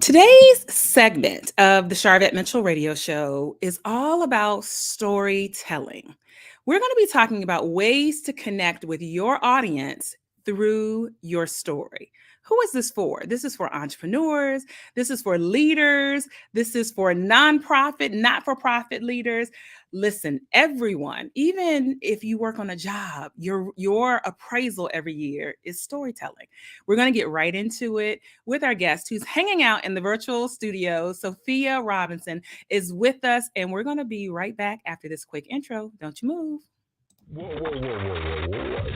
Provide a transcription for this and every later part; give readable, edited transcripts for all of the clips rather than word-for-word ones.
Today's segment of the Sharvette Mitchell radio show is all about storytelling. We're going to be talking about ways to connect with your audience through your story. Who is this for? This is for entrepreneurs. This is for leaders. This is for nonprofit, not for profit leaders. Listen, everyone, even if you work on a job, your appraisal every year is storytelling. We're going to get right into it with our guest who's hanging out in the virtual studio. Safiya Robinson is with us, and we're going to be right back after this quick intro. Don't you move. Whoa.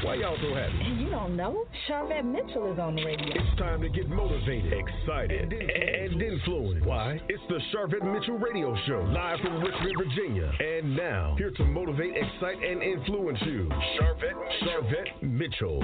Why y'all so happy? You don't know? Sharvette Mitchell is on the radio. It's time to get motivated, excited, and influenced. Why? It's the Sharvette Mitchell Radio Show, live from Richmond, Virginia. And now, here to motivate, excite, and influence you, Sharvette Mitchell.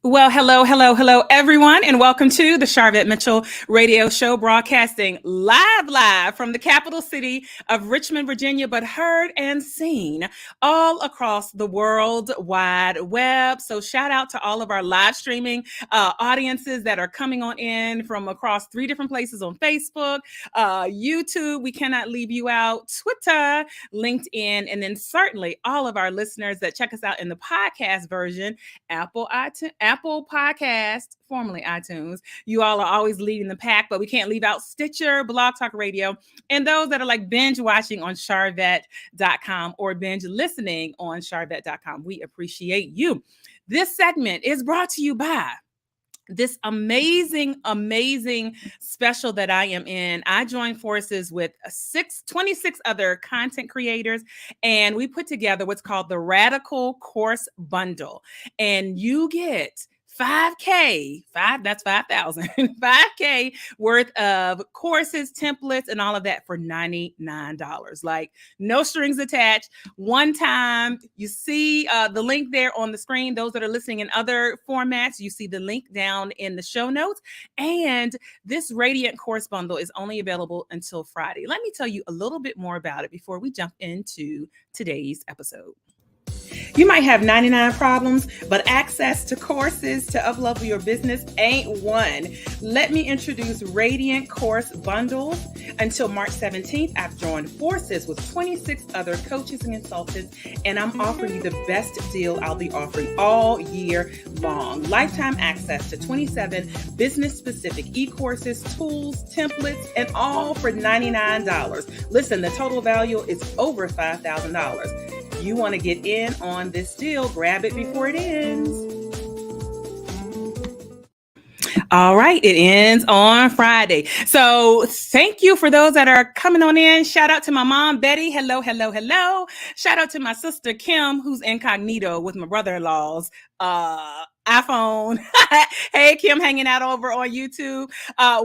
Well, hello, everyone, and welcome to the Sharvette Mitchell radio show, broadcasting live from the capital city of Richmond, Virginia, but heard and seen all across the World Wide Web. So shout out to all of our live streaming audiences that are coming on in from across 3 different places on Facebook, YouTube, we cannot leave you out, Twitter, LinkedIn, and then certainly all of our listeners that check us out in the podcast version, Apple Podcast, formerly iTunes. You all are always leading the pack, but we can't leave out Stitcher, Blog Talk Radio, and those that are like binge watching on Sharvette.com or binge listening on Sharvette.com. We appreciate you. This segment is brought to you by this amazing special that I am in. I joined forces with 26 other content creators, and we put together what's called the Radical Course Bundle. And you get 5,000 worth of courses, templates, and all of that for $99. Like no strings attached. One time, you see the link there on the screen. Those that are listening in other formats, you see the link down in the show notes. And this Radiant Course Bundle is only available until Friday. Let me tell you a little bit more about it before we jump into today's episode. You might have 99 problems, but access to courses to uplevel your business ain't one. Let me introduce Radiant Course Bundles. Until March 17th, I've joined forces with 26 other coaches and consultants, and I'm offering you the best deal I'll be offering all year long. Lifetime access to 27 business-specific e-courses, tools, templates, and all for $99. Listen, the total value is over $5,000. You want to get in on this deal, grab it before it ends. All right, it ends on Friday. So thank you for those that are coming on in. Shout out to my mom, Betty. Hello. Shout out to my sister, Kim, who's incognito with my brother-in-law's iPhone. Hey, Kim, hanging out over on YouTube.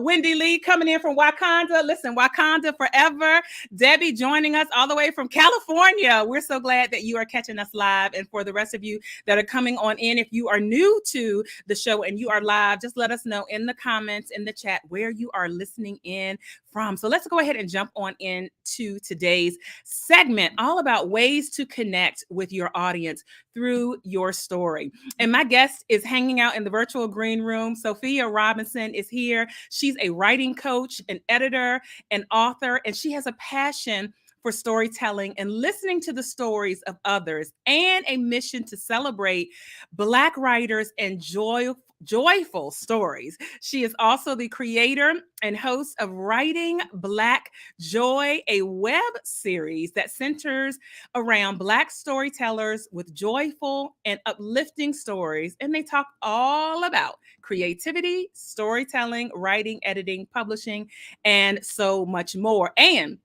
Wendy Lee coming in from Wakanda. Listen, Wakanda forever. Debbie joining us all the way from California. We're so glad that you are catching us live. And for the rest of you that are coming on in, if you are new to the show and you are live, just let us know in the comments, in the chat, where you are listening in from. So let's go ahead and jump on into today's segment, all about ways to connect with your audience through your story. And my guest is hanging out in the virtual green room. Safiya Robinson is here. She's a writing coach, an editor, an author, and she has a passion for storytelling and listening to the stories of others, and a mission to celebrate Black writers and joyful stories. She is also the creator and host of Writing Black Joy, a web series that centers around Black storytellers with joyful and uplifting stories. And they talk all about creativity, storytelling, writing, editing, publishing, and so much more. And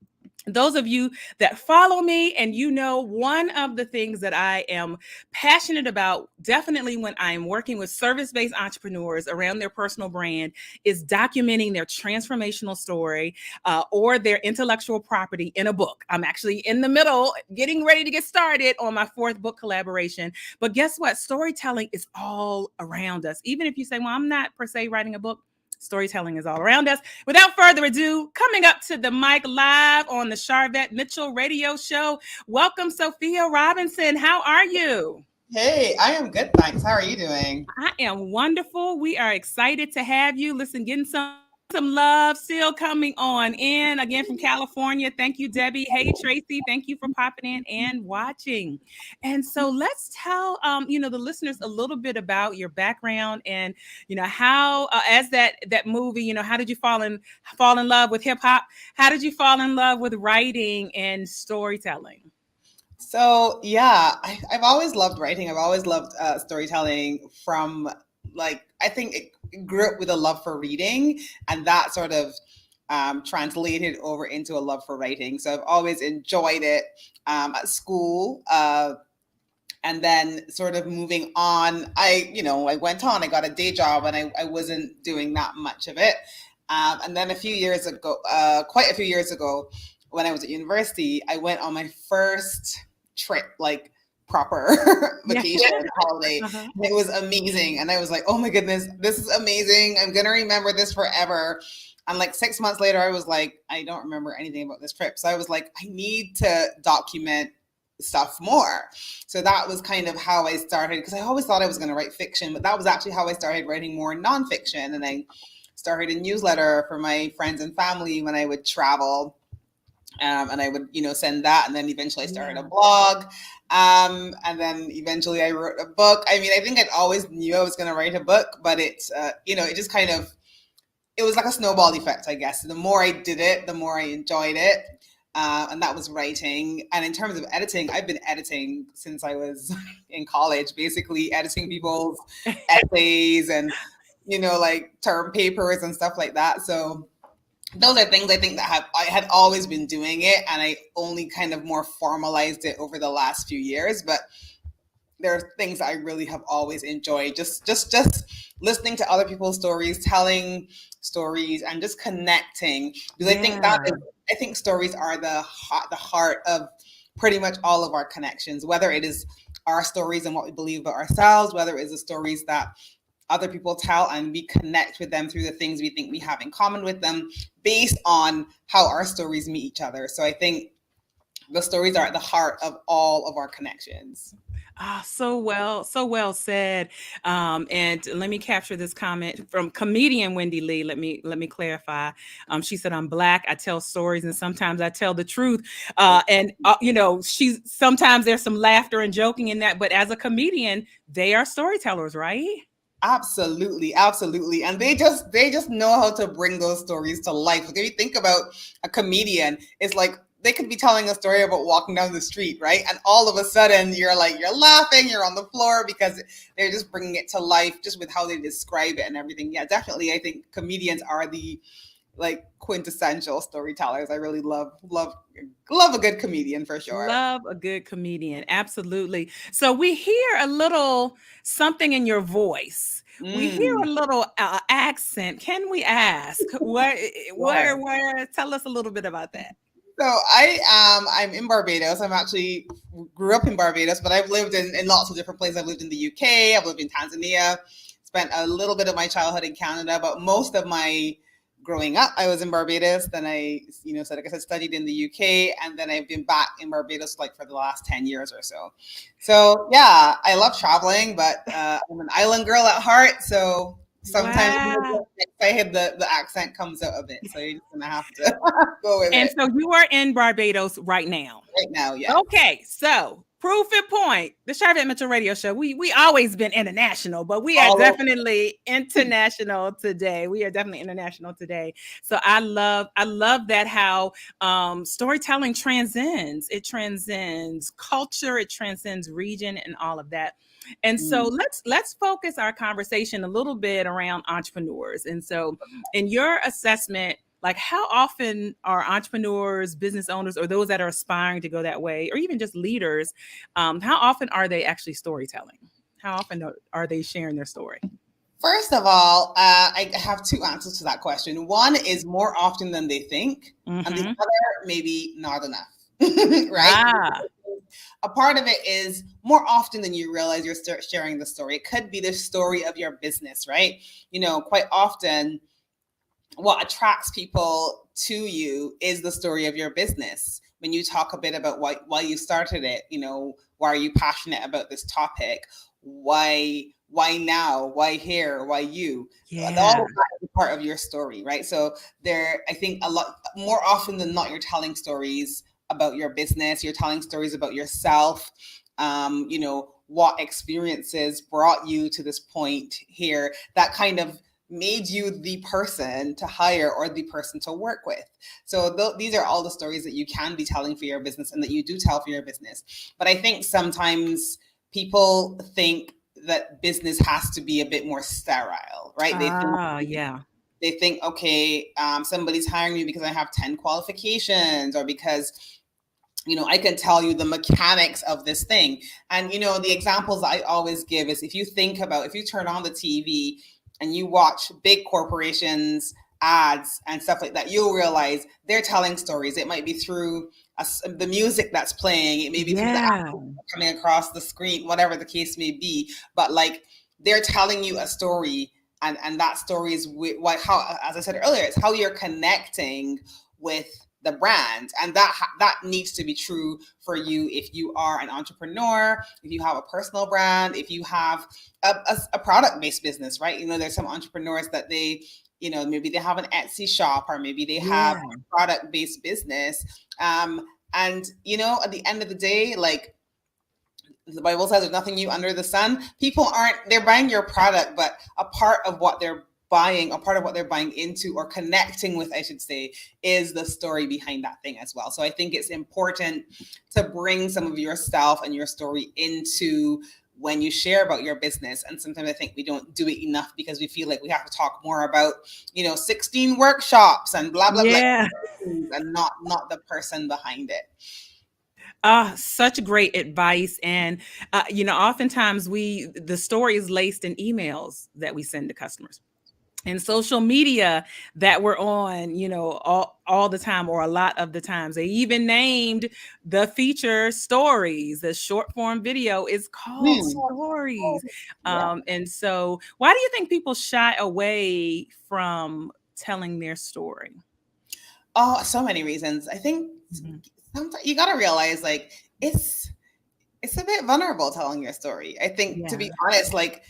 those of you that follow me, and you know, one of the things that I am passionate about, definitely when I am working with service-based entrepreneurs around their personal brand, is documenting their transformational story or their intellectual property in a book. I'm actually in the middle, getting ready to get started on my 4th book collaboration. But guess what? Storytelling is all around us. Even if you say, well, I'm not per se writing a book, storytelling is all around us. Without further ado, coming up to the mic live on the Sharvette Mitchell radio show, welcome Safiya Robinson. How are you? Hey, I am good, thanks. How are you doing? I am wonderful. We are excited to have you. Listen, getting some love still coming on in again from California. Thank you, Debbie. Hey, Tracy. Thank you for popping in and watching. And so let's tell the listeners a little bit about your background and how as that movie, how did you fall in love with hip hop? How did you fall in love with writing and storytelling? So, yeah, I've always loved writing. I've always loved storytelling from I think it grew up with a love for reading, and that sort of translated over into a love for writing. So I've always enjoyed it at school. And then sort of moving on, I went on, I got a day job and I wasn't doing that much of it. And then quite a few years ago, when I was at university, I went on my first trip, like proper vacation holiday. Uh-huh. It was amazing. And I was like, oh my goodness, this is amazing. I'm going to remember this forever. And like 6 months later, I was like, I don't remember anything about this trip. So I was like, I need to document stuff more. So that was kind of how I started, because I always thought I was going to write fiction, but that was actually how I started writing more nonfiction. And I started a newsletter for my friends and family when I would travel. And I would, send that. And then eventually I started a blog. And then eventually I wrote a book. I mean, I think I'd always knew I was going to write a book, but it's, it just kind of, it was like a snowball effect, I guess. The more I did it, the more I enjoyed it. And that was writing. And in terms of editing, I've been editing since I was in college, basically editing people's essays and, like term papers and stuff like that. So those are things I think that I had always been doing it, and I only kind of more formalized it over the last few years. But there are things I really have always enjoyed, just listening to other people's stories, telling stories, and just connecting. Because I think stories are the heart of pretty much all of our connections, whether it is our stories and what we believe about ourselves, whether it is the stories that other people tell, and we connect with them through the things we think we have in common with them based on how our stories meet each other. So I think the stories are at the heart of all of our connections. So well said. And let me capture this comment from comedian Wendy Lee. Let me clarify. She said, "I'm Black. I tell stories, and sometimes I tell the truth." She's sometimes there's some laughter and joking in that, but as a comedian, they are storytellers, right? Absolutely. And they just know how to bring those stories to life. Like if you think about a comedian, it's like they could be telling a story about walking down the street, right? And all of a sudden you're laughing, you're on the floor, because they're just bringing it to life just with how they describe it and everything. Yeah, definitely. I think comedians are the quintessential storytellers. I really love a good comedian for sure. Love a good comedian. Absolutely. So we hear a little something in your voice. We hear a little accent. Can we ask where tell us a little bit about that? So I'm in Barbados. I'm actually grew up in Barbados, but I've lived in lots of different places. I've lived in the UK, I've lived in Tanzania, spent a little bit of my childhood in Canada, but most of my growing up, I was in Barbados. Then I, studied in the UK, and then I've been back in Barbados for the last 10 years or so. So yeah, I love traveling, but I'm an island girl at heart. So sometimes the accent comes out a bit. So you're just gonna have to go with it. And so you are in Barbados right now. Right now, yeah. Okay, so proof and point. The Sharvette Mitchell Radio Show. We always been international, but we are definitely international today. We are definitely international today. So I love that how storytelling transcends. It transcends culture. It transcends region and all of that. And so let's focus our conversation a little bit around entrepreneurs. And so in your assessment, how often are entrepreneurs, business owners, or those that are aspiring to go that way, or even just leaders, how often are they actually storytelling? How often are they sharing their story? First of all, I have two answers to that question. One is more often than they think, and the other maybe not enough, right? A part of it is more often than you realize you're sharing the story. It could be the story of your business, right? Quite often, what attracts people to you is the story of your business. when you talk a bit about why you started it, you know, why are you passionate about this topic? Why now? Why here? Why you? Yeah. All of that is part of your story, right? So I think a lot more often than not, you're telling stories about your business. You're telling stories about yourself. You know, what experiences brought you to this point here that kind of made you the person to hire or the person to work with. So these are all the stories that you can be telling for your business and that you do tell for your business. But I think sometimes people think that business has to be a bit more sterile, right? They think, okay, somebody's hiring me because I have 10 qualifications or because, you know, I can tell you the mechanics of this thing. And, you know, the examples I always give is if you turn on the TV and you watch big corporations ads and stuff like that, you'll realize they're telling stories. It might be through the music that's playing. It may be through the actors coming across the screen, whatever the case may be. But like they're telling you a story, and that story is how, as I said earlier, it's how you're connecting with the brand. And that needs to be true for you if you are an entrepreneur, if you have a personal brand, if you have a product-based business, right? You know, there's some entrepreneurs that they, you know, maybe they have an Etsy shop or maybe they have a product-based business. And, you know, at the end of the day, like the Bible says, there's nothing new under the sun. They're buying your product, but a part of what they're buying, a part of what they're buying into or connecting with, I should say, is the story behind that thing as well. So I think it's important to bring some of yourself and your story into when you share about your business. And sometimes I think we don't do it enough because we feel like we have to talk more about, you know, 16 workshops and blah, blah, blah, and not the person behind it. Such great advice. And, you know, oftentimes the story is laced in emails that we send to customers and social media that we're on, you know, all the time, or a lot of the times. They even named the feature stories. The short form video is called stories. And so why do you think people shy away from telling their story? Oh, so many reasons. I think sometimes you got to realize, like, it's a bit vulnerable telling your story. I think, to be honest, like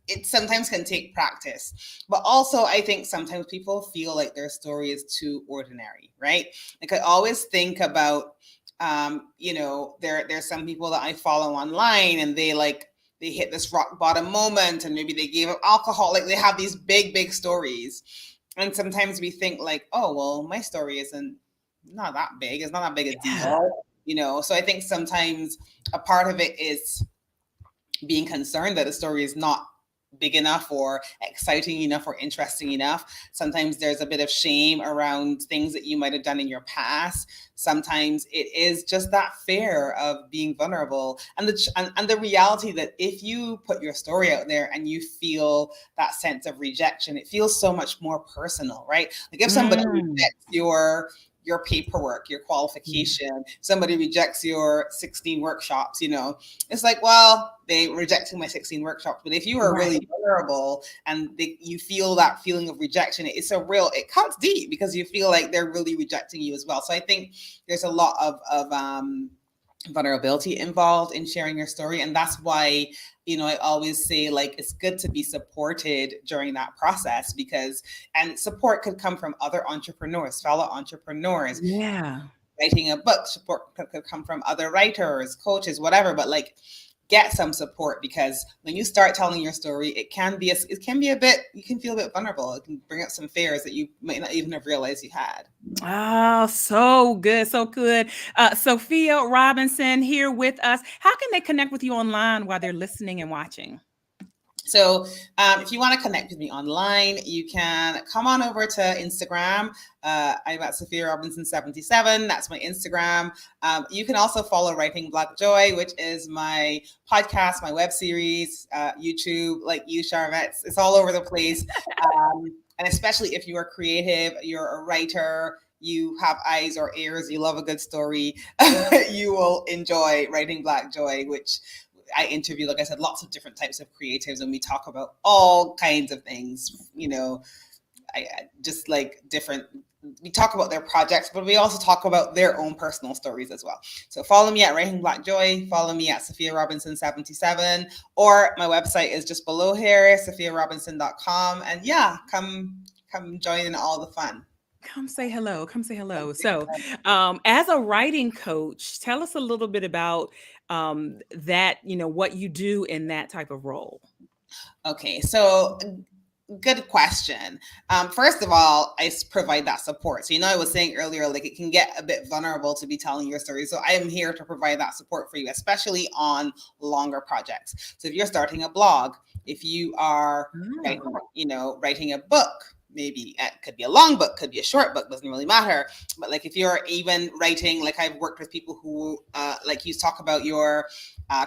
it sometimes can take practice, but also I think sometimes people feel like their story is too ordinary, right? Like I always think about, you know, there's some people that I follow online and they hit this rock bottom moment and maybe they gave up alcohol. Like they have these big stories. And sometimes we think like, oh, well, my story not that big. It's not that big a deal, you know? So I think sometimes a part of it is being concerned that the story is not big enough or exciting enough or interesting enough. Sometimes there's a bit of shame around things that you might have done in your past. Sometimes it is just that fear of being vulnerable and the reality that if you put your story out there and you feel that sense of rejection, it feels so much more personal, right? Like if somebody rejects your paperwork, your qualification, somebody rejects your 16 workshops, you know, it's like, well, they rejected my 16 workshops. But if you are really vulnerable and you feel that feeling of rejection, it cuts deep because you feel like they're really rejecting you as well. So I think there's a lot of vulnerability involved in sharing your story. And that's why, you know, I always say like, it's good to be supported during that process and support could come from other entrepreneurs, fellow entrepreneurs. Writing a book, support could come from other writers, coaches, whatever, but like get some support because when you start telling your story, you can feel a bit vulnerable. It can bring up some fears that you might not even have realized you had. Oh, so good. So good. Safiya Robinson here with us. How can they connect with you online while they're listening and watching? So if you want to connect with me online, you can come on over to Instagram. I'm at Safiya Robinson 77. That's my Instagram. You can also follow Writing Black Joy, which is my podcast, my web series, YouTube, like you, Sharvette. It's all over the place. And especially if you are creative, you're a writer, you have eyes or ears, you love a good story, you will enjoy Writing Black Joy, which I interview, like I said, lots of different types of creatives, and we talk about all kinds of things, you know, just like different. We talk about their projects, but we also talk about their own personal stories as well. So follow me at Writing Black Joy. Follow me at Safiya Robinson 77, or my website is just below here, SafiyaRobinson.com. And yeah, come join in all the fun. Come say hello. Come say hello. So, as a writing coach, tell us a little bit about that, what you do in that type of role. Okay, so good question. First of all, I provide that support. So, I was saying earlier, like it can get a bit vulnerable to be telling your story. So I am here to provide that support for you, especially on longer projects. So if you're starting a blog, if you are, writing a book, maybe it could be a long book, could be a short book, doesn't really matter. But like if you're even writing, like I've worked with people who, like you talk about your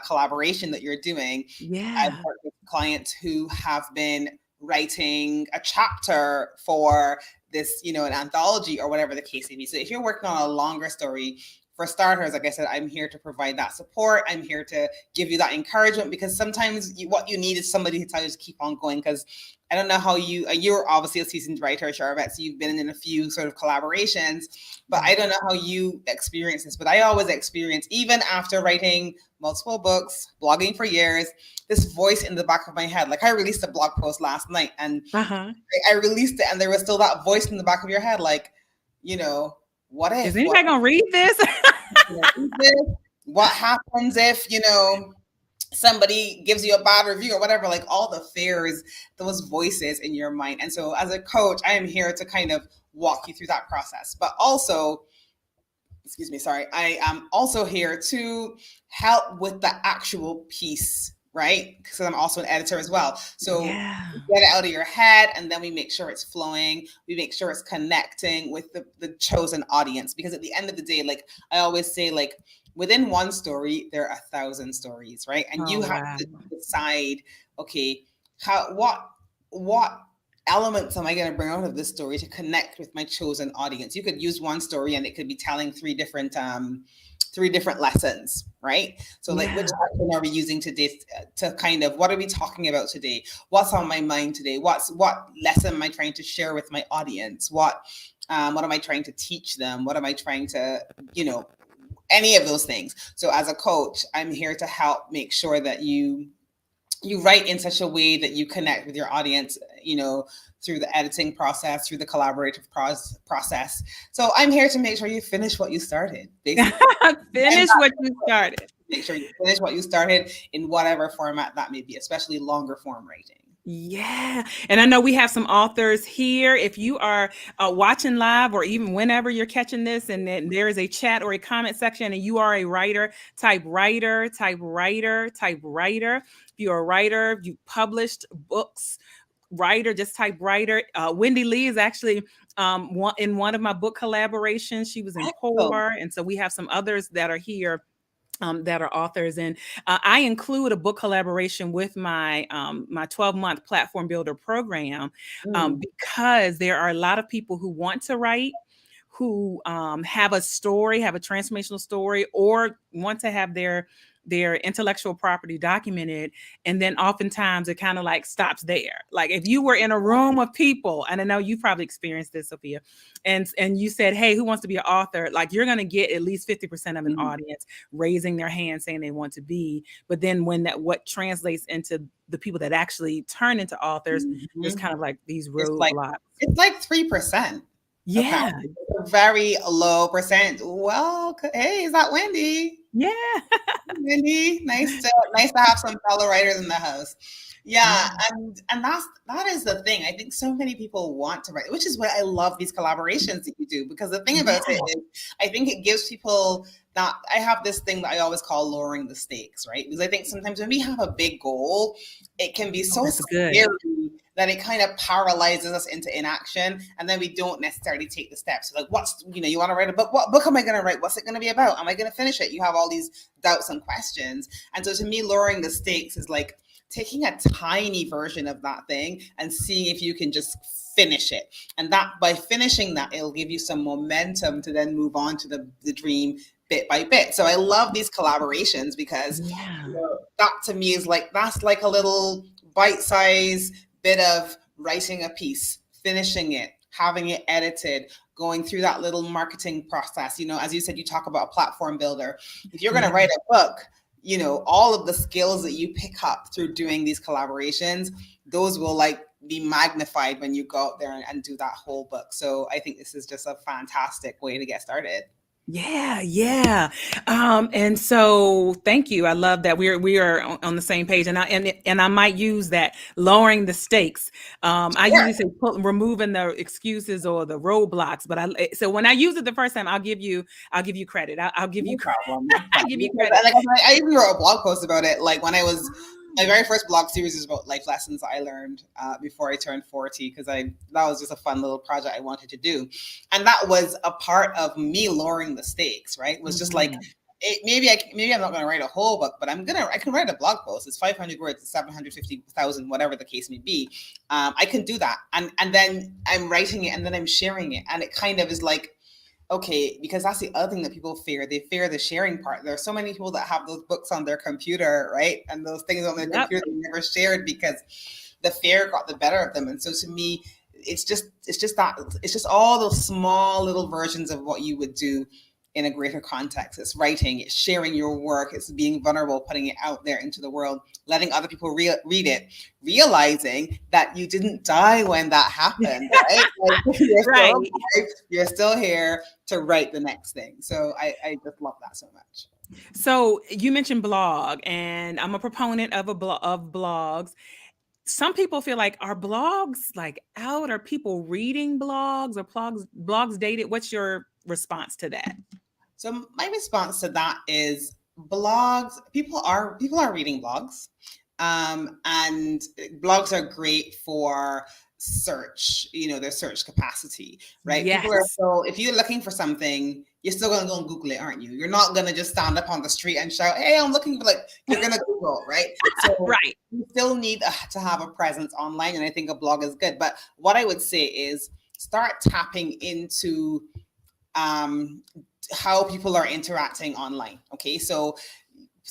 collaboration that you're doing. Yeah. I've worked with clients who have been writing a chapter for this, an anthology or whatever the case may be. So if you're working on a longer story, for starters, like I said, I'm here to provide that support. I'm here to give you that encouragement, because sometimes what you need is somebody to tell you to keep on going. Because I don't know how you're obviously a seasoned writer, Sharvette, so you've been in a few sort of collaborations, but I don't know how you experience this. But I always experience, even after writing multiple books, blogging for years, this voice in the back of my head. Like I released a blog post last night, and I released it, and there was still that voice in the back of your head, like, what if? Is anybody gonna read this? What happens if, somebody gives you a bad review or whatever, like all the fears, those voices in your mind. And so as a coach, I am here to kind of walk you through that process. But also, I am also here to help with the actual piece, right? Because I'm also an editor as well. So get it out of your head, and then we make sure it's flowing. We make sure it's connecting with the chosen audience. Because at the end of the day, like I always say, like within one story, there are 1,000 stories, right? And you have to decide, okay, what elements am I going to bring out of this story to connect with my chosen audience? You could use one story and it could be telling three different lessons, right? So like, which lesson are we using today to kind of, what are we talking about today? What's on my mind today? What lesson am I trying to share with my audience? What am I trying to teach them? What am I trying to, any of those things. So as a coach, I'm here to help make sure that you write in such a way that you connect with your audience, through the editing process, through the collaborative process. So I'm here to make sure you finish what you started. Basically. Finish what you started. Make sure you finish what you started in whatever format that may be, especially longer form writing. Yeah. And I know we have some authors here. If you are watching live, or even whenever you're catching this, and then there is a chat or a comment section, and you are a writer, type writer, type writer, type writer. If you're a writer, if you published books, writer, just type writer. Wendy Lee is actually in one of my book collaborations. She was in Pour. And so we have some others that are here that are authors. And I include a book collaboration with my 12-month platform builder program because there are a lot of people who want to write, who have a story, have a transformational story, or want to have their intellectual property documented. And then oftentimes it kind of like stops there. Like if you were in a room of people, and I know you probably experienced this, Sofia, and you said, hey, who wants to be an author? Like you're going to get at least 50% of an audience raising their hand saying they want to be. But then what translates into the people that actually turn into authors, there's kind of like these roadblocks. It's like 3%. Yeah. Okay. A very low percent. Well, hey, is that Wendy? Yeah. Wendy, nice to have some fellow writers in the house. Yeah, and that is the thing. I think so many people want to write, which is why I love these collaborations that you do, because the thing about it is I think it gives people that. I have this thing that I always call lowering the stakes, right? Because I think sometimes when we have a big goal, it can be so scary that it kind of paralyzes us into inaction, and then we don't necessarily take the steps. Like, you want to write a book? What book am I going to write? What's it going to be about? Am I going to finish it? You have all these doubts and questions. And so to me, lowering the stakes is like taking a tiny version of that thing and seeing if you can just finish it. And that by finishing that, it'll give you some momentum to then move on to the dream bit by bit. So I love these collaborations because that to me is like, that's like a little bite-sized bit of writing a piece, finishing it, having it edited, going through that little marketing process. As you said, you talk about a platform builder. If you're going to write a book, all of the skills that you pick up through doing these collaborations, those will be magnified when you go out there and do that whole book. So I think this is just a fantastic way to get started. Yeah. And so thank you. I love that we are on the same page, and I might use that, lowering the stakes. I usually say removing the excuses or the roadblocks, but so when I use it the first time, I'll give you credit. I'll give you credit. I'll give you credit. I even wrote a blog post about it. Like when I was, my very first blog series is about life lessons I learned before I turned 40, because that was just a fun little project I wanted to do. And that was a part of me lowering the stakes, right? It was just maybe I'm not going to write a whole book, but I can write a blog post. It's 500 words, it's 750,000, whatever the case may be. I can do that. And then I'm writing it and then I'm sharing it. And it kind of is like, okay, because that's the other thing that people fear. They fear the sharing part. There are so many people that have those books on their computer, right? And those things on their computer they never shared because the fear got the better of them. And so to me, it's just all those small little versions of what you would do in a greater context. It's writing, it's sharing your work, it's being vulnerable, putting it out there into the world, letting other people read it, realizing that you didn't die when that happened, right? You're still here to write the next thing. So I just love that so much. So you mentioned blog, and I'm a proponent of blogs. Some people feel like, are blogs out? Are people reading blogs, or blogs dated? What's your response to that? So my response to that is blogs. People are reading blogs, and blogs are great for search. Their search capacity, right? Yes. If you're looking for something, you're still going to go and Google it, aren't you? You're not going to just stand up on the street and shout, "Hey, I'm looking for," you're going to Google, right? So right. You still need to have a presence online, and I think a blog is good. But what I would say is start tapping into how people are interacting online. Okay, so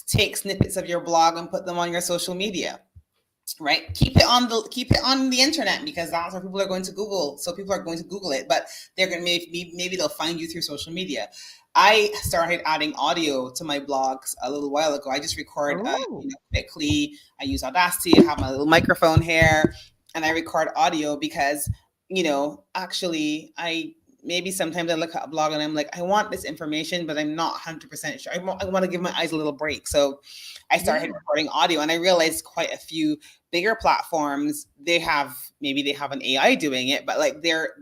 take snippets of your blog and put them on your social media, right? Keep it on the internet, because that's where people are going to Google. So people are going to Google it, but they're going to maybe they'll find you through social media. I started adding audio to my blogs a little while ago. I just record quickly. I use Audacity. I have my little microphone here, and I record audio because actually maybe sometimes I look at a blog and I'm like, I want this information, but I'm not 100% sure. I want to give my eyes a little break. So I started recording audio, and I realized quite a few bigger platforms, they have an AI doing it, but they're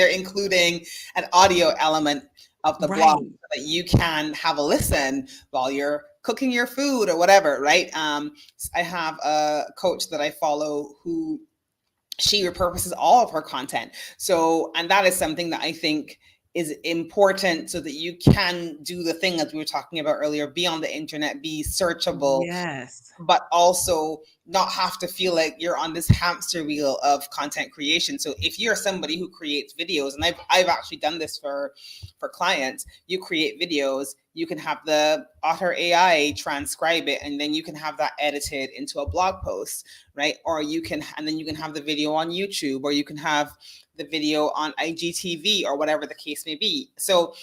including an audio element of the blog so that you can have a listen while you're cooking your food or whatever, right? I have a coach that I follow who she repurposes all of her content. So, and that is something that I think is important, so that you can do the thing that we were talking about earlier, be on the internet, be searchable, but also not have to feel like you're on this hamster wheel of content creation. So if you're somebody who creates videos, and I've actually done this for clients, you create videos, you can have the Otter AI transcribe it, and then you can have that edited into a blog post, right? Or then you can have the video on YouTube, or you can have the video on IGTV, or whatever the case may be. So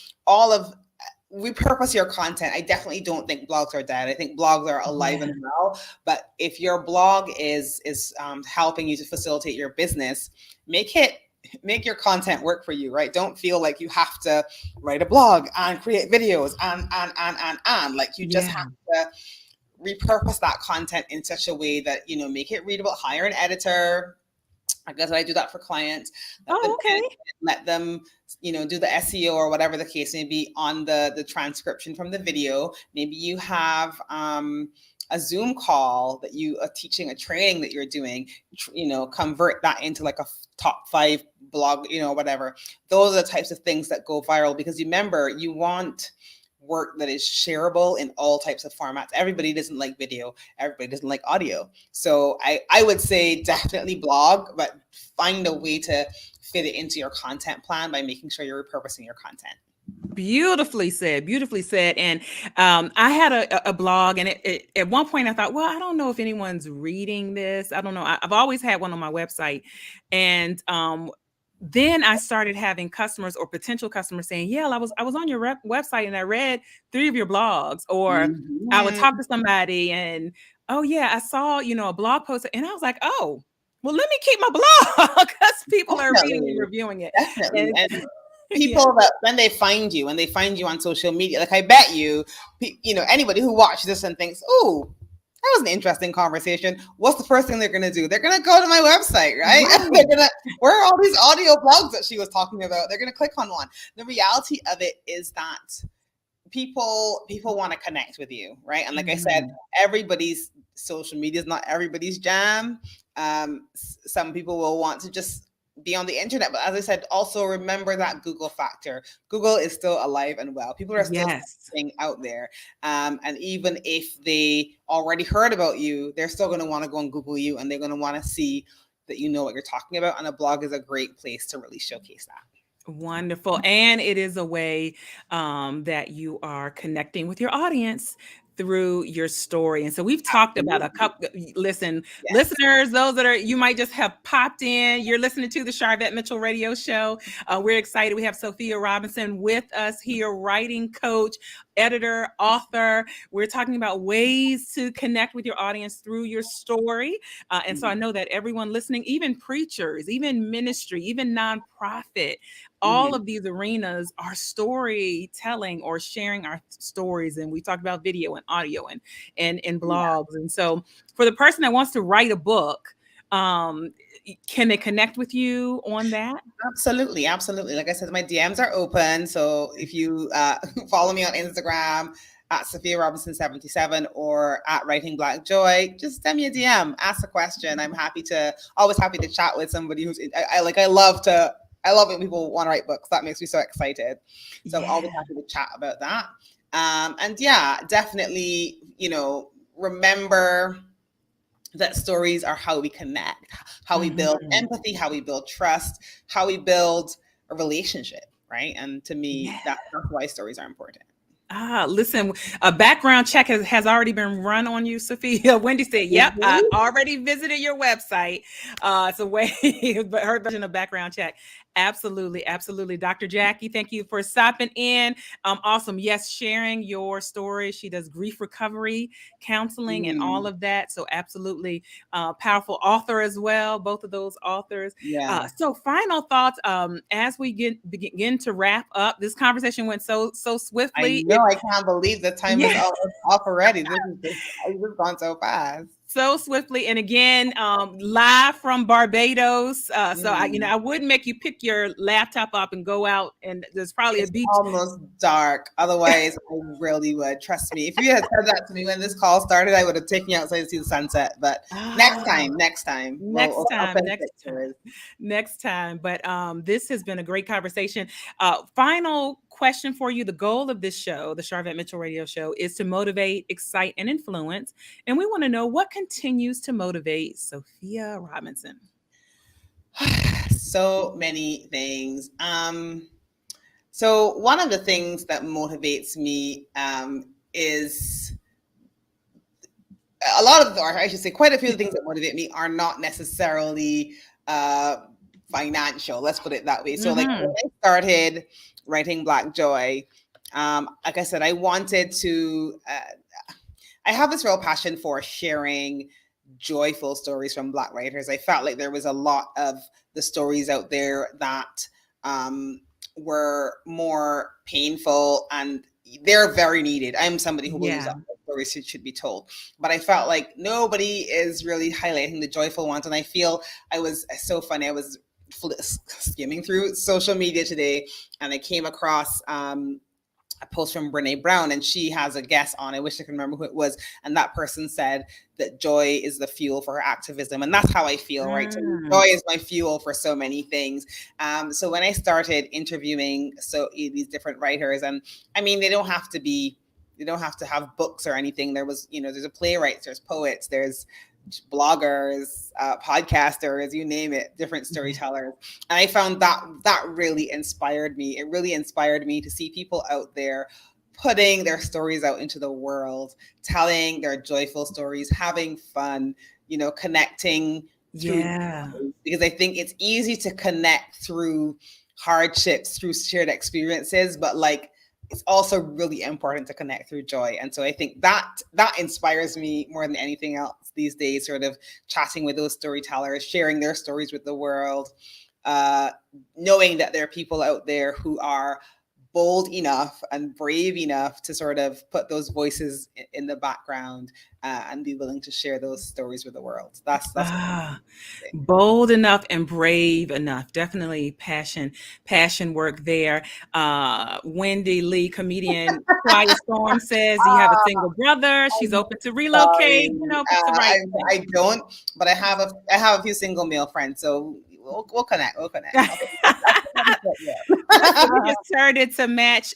repurpose your content. I definitely don't think blogs are dead. I think blogs are alive and well. But if your blog is helping you to facilitate your business, make your content work for you, right? Don't feel like you have to write a blog and create videos and like you just have to repurpose that content in such a way that, make it readable. Hire an editor. I guess I do that for clients. Let them, do the SEO or whatever the case may be on the transcription from the video. Maybe you have a Zoom call that you are teaching a training that you're doing, convert that into like a top 5 blog, whatever. Those are the types of things that go viral, because remember, you want work that is shareable in all types of formats. Everybody doesn't like video. Everybody doesn't like audio. So I would say definitely blog, but find a way to fit it into your content plan by making sure you're repurposing your content. Beautifully said, beautifully said. And I had a blog, and at one point I thought, well, I don't know if anyone's reading this. I don't know. I've always had one on my website. And then I started having customers or potential customers saying, yeah, I was on your website and I read 3 of your blogs. Or I would talk to somebody and, oh yeah, I saw, a blog post, and I was like, oh, well, let me keep my blog because people are reading and Definitely. reviewing it. Definitely. And And yeah. people that when they find you and they find you on social media, like I bet you, anybody who watches this and thinks, "Oh, that was an interesting conversation," what's the first thing they're gonna do? They're gonna go to my website, right? Right. They're gonna, where are all these audio blogs that she was talking about? They're gonna click on one. The reality of it is that people want to connect with you, right? And like I said, everybody's social media is not everybody's jam. Some people will want to just be on the internet, but as I said, also remember that Google factor. Google is still alive and well. People are still staying out there, and even if they already heard about you, they're still going to want to go and Google you, and they're going to want to see that you know what you're talking about. And a blog is a great place to really showcase that. Wonderful. And it is a way that you are connecting with your audience through your story. And so we've talked about a couple, listen, listeners, those that are, you might just have popped in, you're listening to the Sharvette Mitchell radio show. We're excited. We have Safiya Robinson with us here, writing coach, editor, author. We're talking about ways to connect with your audience through your story. And so I know that everyone listening, even preachers, even ministry, even nonprofit, all of these arenas are storytelling or sharing our stories. And we talked about video and audio and blogs. And so for the person that wants to write a book, can they connect with you on that? Absolutely. Like I said, my DMs are open. So if you follow me on Instagram at Safiya Robinson 77 or at Writing Black Joy, just send me a DM, ask a question. I'm always happy to chat with somebody who's I love it when people want to write books. That makes me so excited. So I'm always happy to chat about that. And yeah, definitely, remember that stories are how we connect, how we build empathy, how we build trust, how we build a relationship, right? And to me, that's why stories are important. Listen, a background check has already been run on you, Sofia. Wendy said, yep, I already visited your website. It's a way, but her version of background check. Absolutely. Absolutely. Dr. Jackie, thank you for stopping in. Awesome. Yes, sharing your story. She does grief recovery, counseling, and all of that. So absolutely powerful author as well, both of those authors. Yeah. So final thoughts as we begin to wrap up. This conversation went so swiftly. I know, I can't believe the time is off already. It's just gone so fast. So swiftly. And again, live from Barbados. So I wouldn't make you pick your laptop up and go out, and there's probably a beach. Almost dark. Otherwise, I really would. Trust me. If you had said that to me when this call started, I would have taken you outside to see the sunset. But next time. Next time. But this has been a great conversation. Final question for you. The goal of this show, the Sharvette Mitchell radio show, is to motivate, excite, and influence. And we want to know what continues to motivate Safiya Robinson. So many things. So one of the things that motivates me is quite a few things that motivate me are not necessarily financial. Let's put it that way. So like when I started Writing Black Joy, like I said, I wanted to, I have this real passion for sharing joyful stories from Black writers. I felt like there was a lot of the stories out there that were more painful, and they're very needed. I'm somebody who believes that stories should be told, but I felt like nobody is really highlighting the joyful ones. And I feel I was so funny. I was skimming through social media today, and I came across a post from Brene Brown, and she has a guest on. I wish I could remember who it was. And that person said that joy is the fuel for her activism. And that's how I feel, right? So joy is my fuel for so many things. So when I started interviewing these different writers, and I mean, they don't have to have books or anything. There was, there's a playwrights, there's poets, there's bloggers, podcasters, you name it, different storytellers. And I found that really inspired me. It really inspired me to see people out there putting their stories out into the world, telling their joyful stories, having fun, connecting through stories. Because I think it's easy to connect through hardships, through shared experiences, but like it's also really important to connect through joy. And so I think that inspires me more than anything else these days, sort of chatting with those storytellers, sharing their stories with the world, knowing that there are people out there who are bold enough and brave enough to sort of put those voices in the background and be willing to share those stories with the world. That's bold enough and brave enough. Definitely passion work there. Wendy Lee, comedian, Quiet Storm says you have a single brother. She's open to relocate. I don't, but I have a few single male friends, so we'll connect. We'll connect. We just turned into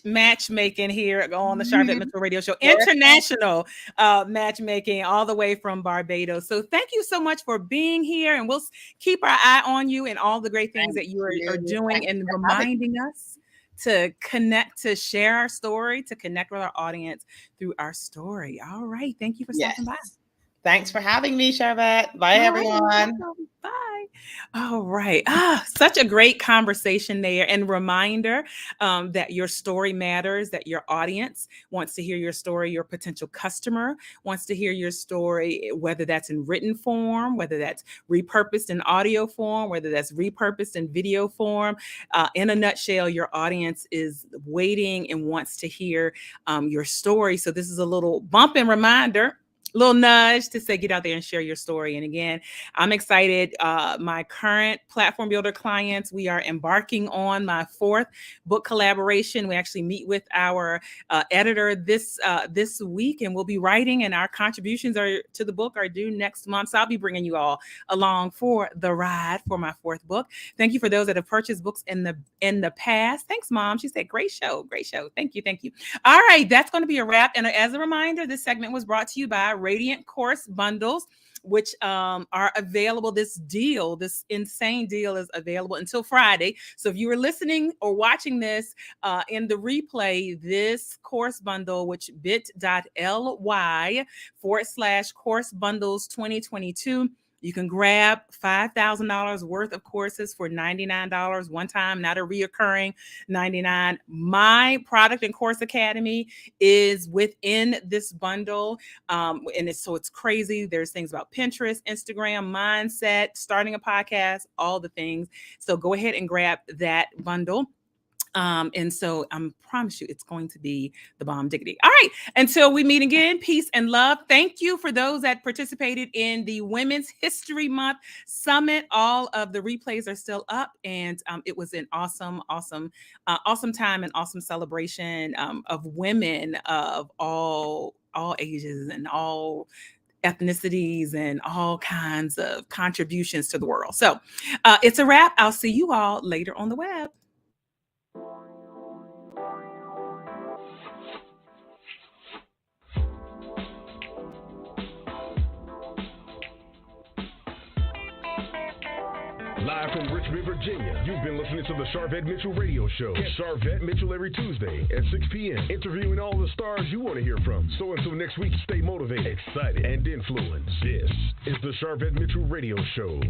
matchmaking here on the Sharvette Mitchell Radio Show. International matchmaking all the way from Barbados. So thank you so much for being here, and we'll keep our eye on you and all the great things that you are doing and reminding us to connect, to share our story, to connect with our audience through our story. All right. Thank you for stopping by. Thanks for having me, Sharvette. Bye, everyone. Bye. All right. Such a great conversation there, and reminder that your story matters, that your audience wants to hear your story, your potential customer wants to hear your story, whether that's in written form, whether that's repurposed in audio form, whether that's repurposed in video form. In a nutshell, your audience is waiting and wants to hear your story. So this is a little bump and reminder, little nudge to say, get out there and share your story. And again, I'm excited. My current platform builder clients, we are embarking on my 4th book collaboration. We actually meet with our editor this week, and we'll be writing, and our contributions to the book are due next month. So I'll be bringing you all along for the ride for my 4th book. Thank you for those that have purchased books in the past. Thanks, Mom. She said, great show. Thank you. All right, that's going to be a wrap. And as a reminder, this segment was brought to you by Radiant Course Bundles, which are available. This insane deal is available until Friday. So if you were listening or watching this in the replay, this course bundle, which bit.ly/course bundles 2022, you can grab $5,000 worth of courses for $99 one time, not a reoccurring $99. My product and course academy is within this bundle. And it's crazy. There's things about Pinterest, Instagram, mindset, starting a podcast, all the things. So go ahead and grab that bundle. And so I promise you it's going to be the bomb diggity. All right. Until we meet again, peace and love. Thank you for those that participated in the Women's History Month Summit. All of the replays are still up, and it was an awesome time and awesome celebration of women of all ages and all ethnicities and all kinds of contributions to the world. So it's a wrap. I'll see you all later on the web. Live from Richmond, Virginia, you've been listening to the Sharvette Mitchell Radio Show. Catch Sharvette Mitchell every Tuesday at 6 p.m., interviewing all the stars you want to hear from. So until next week, stay motivated, excited, and influenced. This is the Sharvette Mitchell Radio Show.